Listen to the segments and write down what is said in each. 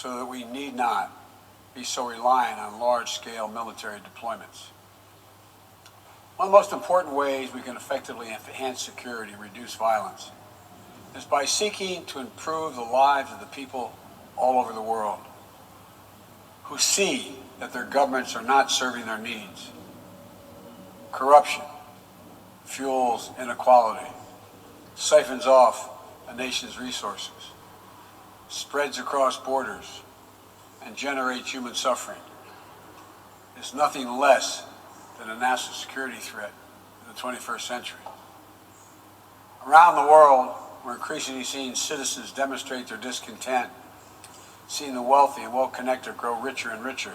so that we need not be so reliant on large-scale military deployments. One of the most important ways we can effectively enhance security and reduce violence is by seeking to improve the lives of the people all over the world who see that their governments are not serving their needs. Corruption fuels inequality, siphons off a nation's resources, spreads across borders, and generates human suffering. It's nothing less than a national security threat in the 21st century. Around the world, we're increasingly seeing citizens demonstrate their discontent, seeing the wealthy and well-connected grow richer and richer,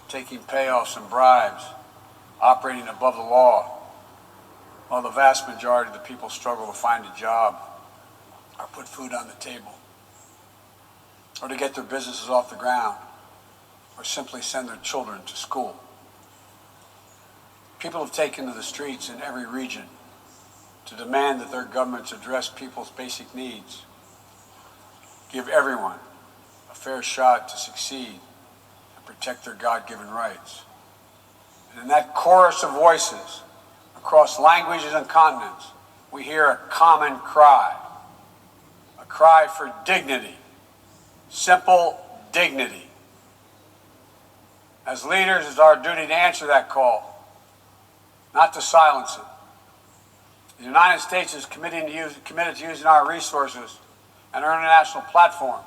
taking payoffs and bribes, operating above the law, while the vast majority of the people struggle to find a job or put food on the table, or to get their businesses off the ground, or simply send their children to school. People have taken to the streets in every region to demand that their governments address people's basic needs, give everyone a fair shot to succeed, and protect their God-given rights. And in that chorus of voices, across languages and continents, we hear a common cry, a cry for dignity, simple dignity. As leaders, it's our duty to answer that call, not to silence it. The United States is committed to using our resources and our international platform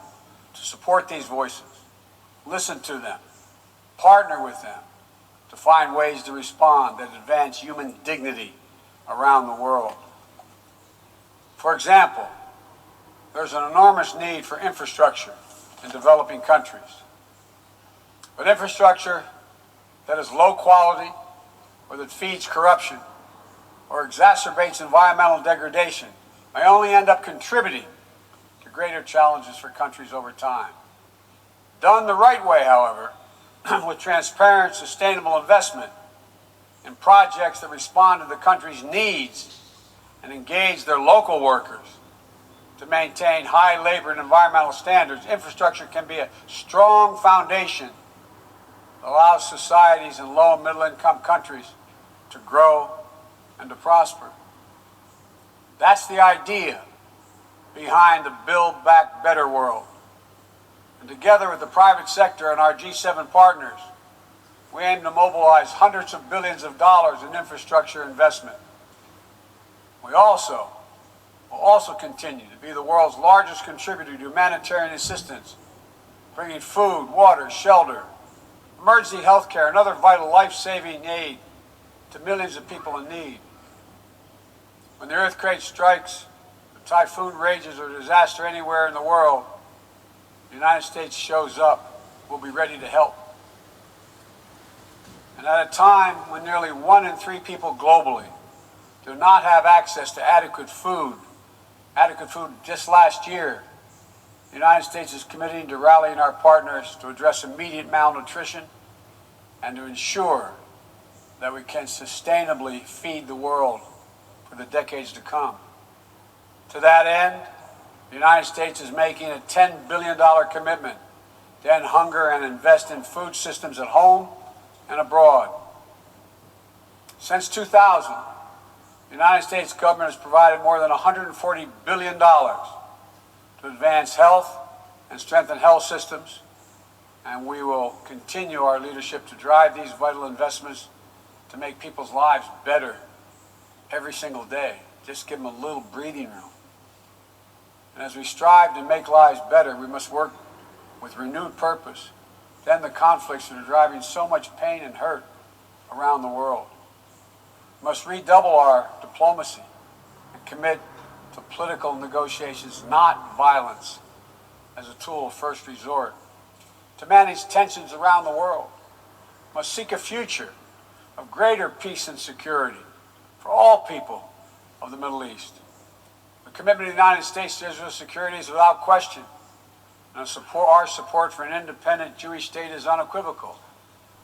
to support these voices, listen to them, partner with them to find ways to respond that advance human dignity around the world. For example, there's an enormous need for infrastructure in developing countries. But infrastructure that is low quality, or that feeds corruption, or exacerbates environmental degradation may only end up contributing to greater challenges for countries over time. Done the right way, however, with transparent, sustainable investment in projects that respond to the country's needs and engage their local workers to maintain high labor and environmental standards, infrastructure can be a strong foundation that allows societies in low and middle income countries to grow and to prosper. That's the idea behind the Build Back Better world. And together with the private sector and our G7 partners, we aim to mobilize hundreds of billions of dollars in infrastructure investment. We will also continue to be the world's largest contributor to humanitarian assistance, bringing food, water, shelter, emergency health care, and other vital life-saving aid to millions of people in need. When the earthquake strikes, the typhoon rages, or disaster anywhere in the world, the United States shows up. We'll be ready to help. And at a time when nearly 1 in 3 people globally do not have access to adequate food just last year, the United States is committing to rallying our partners to address immediate malnutrition and to ensure that we can sustainably feed the world for the decades to come. To that end, the United States is making a $10 billion commitment to end hunger and invest in food systems at home and abroad. Since 2000, the United States government has provided more than $140 billion to advance health and strengthen health systems, and we will continue our leadership to drive these vital investments to make people's lives better every single day. Just give them a little breathing room. And as we strive to make lives better, we must work with renewed purpose to end the conflicts that are driving so much pain and hurt around the world. We must redouble our diplomacy and commit to political negotiations, not violence, as a tool of first resort. To manage tensions around the world, we must seek a future of greater peace and security for all people of the Middle East. The commitment of the United States to Israel's security is without question, and our support for an independent Jewish state is unequivocal.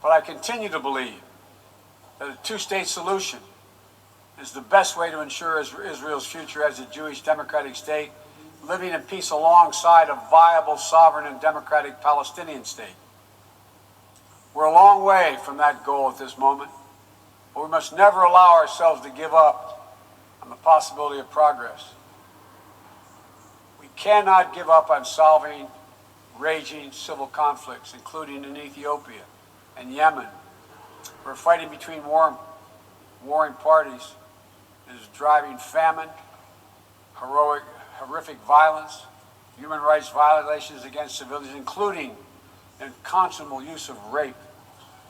But I continue to believe that a two-state solution is the best way to ensure Israel's future as a Jewish democratic state living in peace alongside a viable, sovereign, and democratic Palestinian state. We're a long way from that goal at this moment, but we must never allow ourselves to give up on the possibility of progress. We cannot give up on solving raging civil conflicts, including in Ethiopia and Yemen, where fighting between warring parties is driving famine, horrific violence, human rights violations against civilians, including the unconscionable use of rape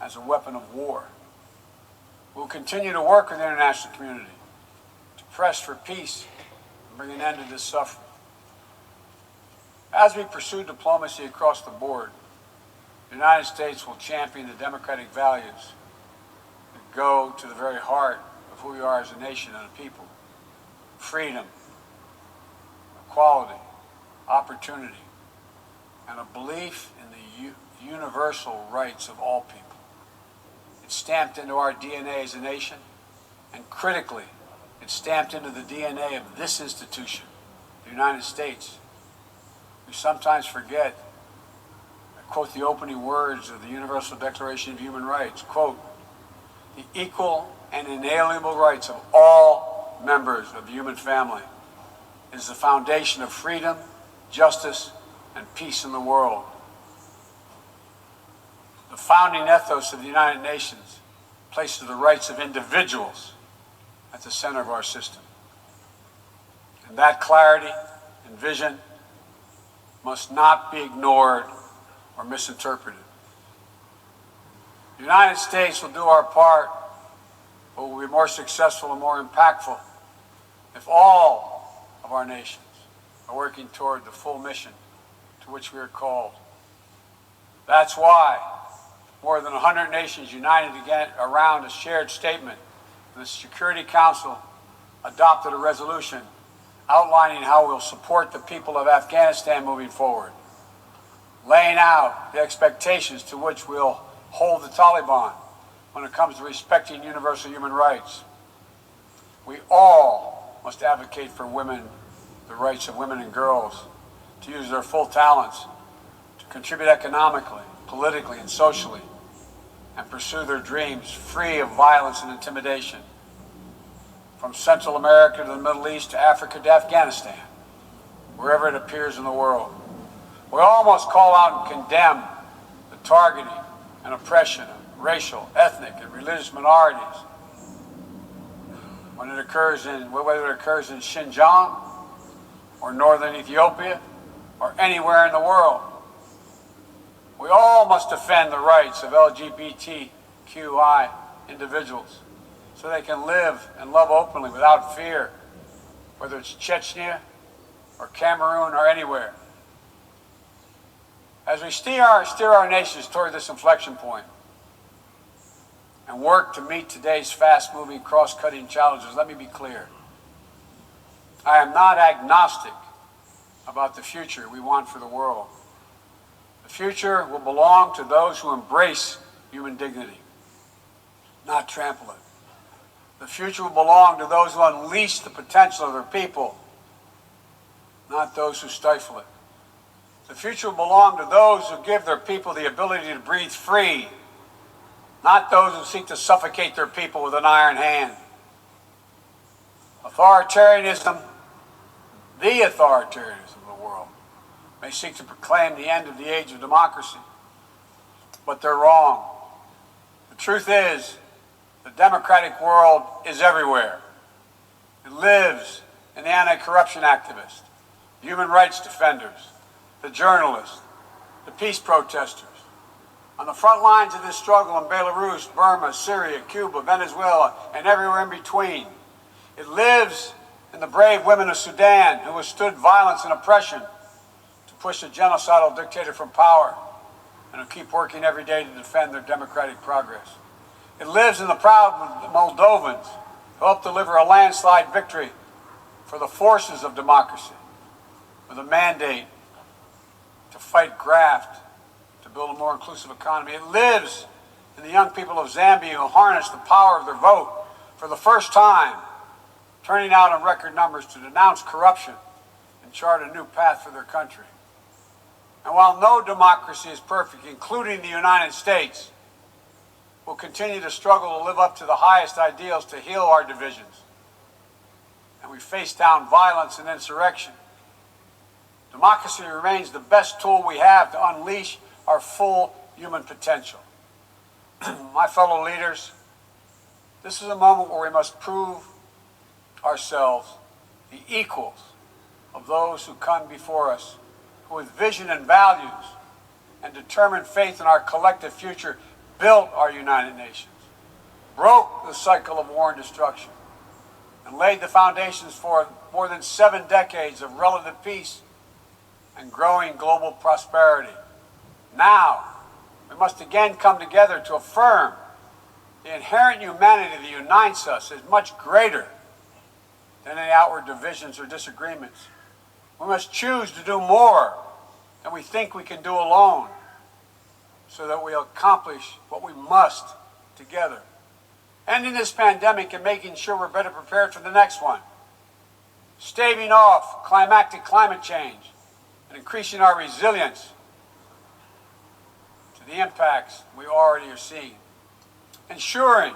as a weapon of war. We'll continue to work with the international community to press for peace and bring an end to this suffering. As we pursue diplomacy across the board, the United States will champion the democratic values that go to the very heart of who we are as a nation and a people: freedom, equality, opportunity, and a belief in the universal rights of all people. It's stamped into our DNA as a nation, and critically, it's stamped into the DNA of this institution, the United States. We sometimes forget. I quote the opening words of the Universal Declaration of Human Rights, quote, "The equal and inalienable rights of all members of the human family is the foundation of freedom, justice, and peace in the world." The founding ethos of the United Nations places the rights of individuals at the center of our system. And that clarity and vision must not be ignored or misinterpreted. The United States will do our part, but will be more successful and more impactful if all of our nations are working toward the full mission to which we are called. That's why more than 100 nations united again around a shared statement, the Security Council adopted a resolution outlining how we'll support the people of Afghanistan moving forward, laying out the expectations to which we'll hold the Taliban when it comes to respecting universal human rights. We all must advocate for women, the rights of women and girls to use their full talents, to contribute economically, politically, and socially, and pursue their dreams free of violence and intimidation. From Central America to the Middle East to Africa to Afghanistan, wherever it appears in the world. We all must call out and condemn the targeting and oppression of racial, ethnic, and religious minorities when it occurs whether it occurs in Xinjiang or northern Ethiopia or anywhere in the world. We all must defend the rights of LGBTQI individuals so they can live and love openly without fear, whether it's Chechnya or Cameroon or anywhere. As we steer our nations toward this inflection point and work to meet today's fast-moving, cross-cutting challenges, let me be clear. I am not agnostic about the future we want for the world. The future will belong to those who embrace human dignity, not trample it. The future will belong to those who unleash the potential of their people, not those who stifle it. The future will belong to those who give their people the ability to breathe free, not those who seek to suffocate their people with an iron hand. Authoritarianism, the authoritarianism of the world, may seek to proclaim the end of the age of democracy, but they're wrong. The truth is, the democratic world is everywhere. It lives in the anti-corruption activists, the human rights defenders, the journalists, the peace protesters. On the front lines of this struggle in Belarus, Burma, Syria, Cuba, Venezuela, and everywhere in between. It lives in the brave women of Sudan who withstood violence and oppression to push a genocidal dictator from power and who keep working every day to defend their democratic progress. It lives in the proud Moldovans who helped deliver a landslide victory for the forces of democracy with a mandate to fight graft, to build a more inclusive economy. It lives in the young people of Zambia who harness the power of their vote for the first time, turning out in record numbers to denounce corruption and and chart a new path for their country. And while no democracy is perfect, including the United States, we'll continue to struggle to live up to the highest ideals to heal our divisions. And we face down violence and insurrection. Democracy remains the best tool we have to unleash our full human potential. My fellow leaders, this is a moment where we must prove ourselves the equals of those who come before us, who with vision and values and determined faith in our collective future built our United Nations, broke the cycle of war and destruction, and laid the foundations for more than 7 decades of relative peace and growing global prosperity. Now, we must again come together to affirm the inherent humanity that unites us is much greater than any outward divisions or disagreements. We must choose to do more than we think we can do alone, so that we accomplish what we must together. Ending this pandemic and making sure we're better prepared for the next one. Staving off climactic climate change and increasing our resilience to the impacts we already are seeing. Ensuring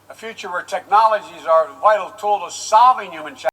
a future where technologies are a vital tool to solving human challenges.